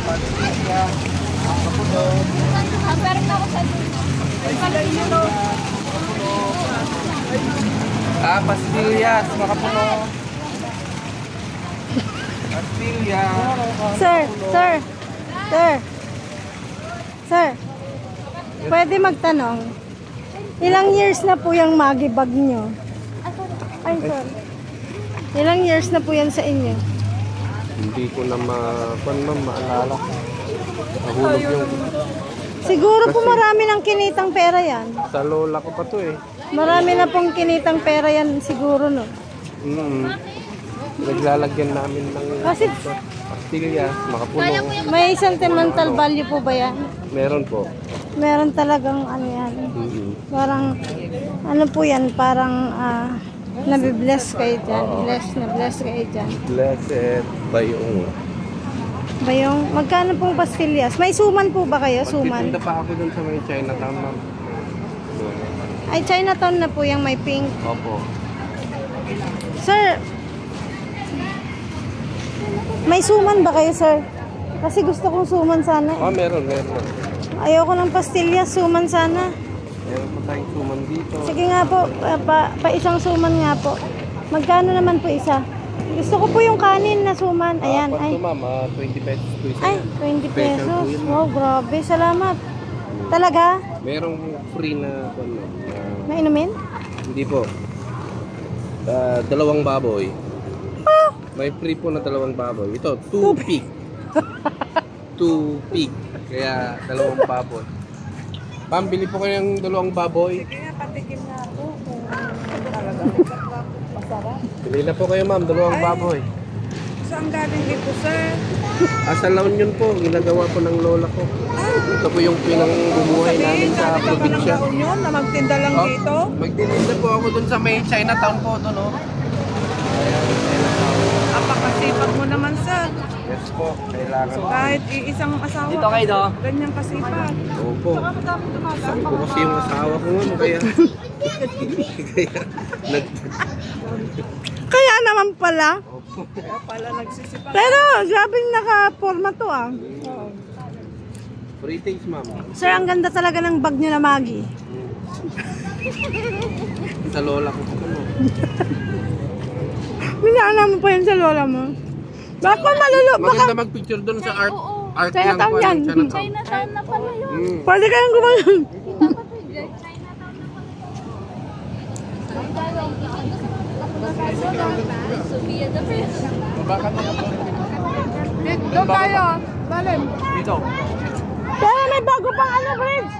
Pastilya. Makapuno. Pero na ako sa Pastillas. Makapuno. Pastilya. Sir, pwede magtanong, ilang years na po yung magibag nyo? Ay, sorry. Ilang years na po yan sa inyo? Hindi ko na maalala. Nahulog yung... Siguro po marami ng kinitang pera yan. Sa lola ko pa to eh. Marami na pong kinitang pera yan siguro, no? Naglalagyan namin ng Kasi pastilya, makapuno. may sentimental value po ba yan? Meron po. Meron talagang ano yan. Parang, ano po yan, parang nabibless kayo dyan. Bless kayo dyan. Blessed by yung... Bayong, magkano pong pastillas? May suman po ba kayo? Suman? Magtitinda pa ako dun sa may Chinatown, ma'am. Ay, Chinatown na po yung may pink. Opo. Sir, may suman ba kayo, sir? Kasi gusto kong suman sana. Meron. Ayoko ng pastillas, suman sana. Meron pa tayong suman dito. Sige nga po, pa isang suman nga po. Magkano naman po isa? Gusto ko po yung kanin na suman. Ayan, ay. Ito, ma'am, 20 pesos po isa. Ay, 20 pesos. Wow, grabe. Salamat. Talaga? Merong free na... Mainumin? Hindi po. Dalawang baboy. May free po na dalawang baboy. Ito, 2 pig. 2 pig. Kaya dalawang baboy. Ma'am, bili po kayo ng dalawang baboy. Sige nga, patikim nga ako. Masarap. Bili na po kayo, ma'am, dalawang baboy. Saan galing dito, sir? Sa La Union po, ginagawa po ng lola ko. Ito po yung pinangbumuhay namin sa probinsya. Sabi ka na magtinda lang dito? Magtitinda po ako dun sa may Chinatown po doon, oh. Apakasipag mo naman, sir. Yes po, kailangan. Kahit isang asawa. Dito kayo, no? Ganyan kasipag. Opo. Sabi ko kasi yung asawa ko nga, kaya... Kaya naman pala. Kaya pala nagsisipag. Pero, grabing naka-forma to ah. Free things, ma'am. Sir, ang ganda talaga ng bag nyo na Maggie. Sa lola ko po, no? Minana mo pa yun sa lola mo. Baka malulu. Maganda mag-picture doon sa art. Art Chinatown yan. Chinatown na pala yun. Pwede kayong gumayon. Doon tayo. Balim. Dito. Pero may bago pang ano, Bridge.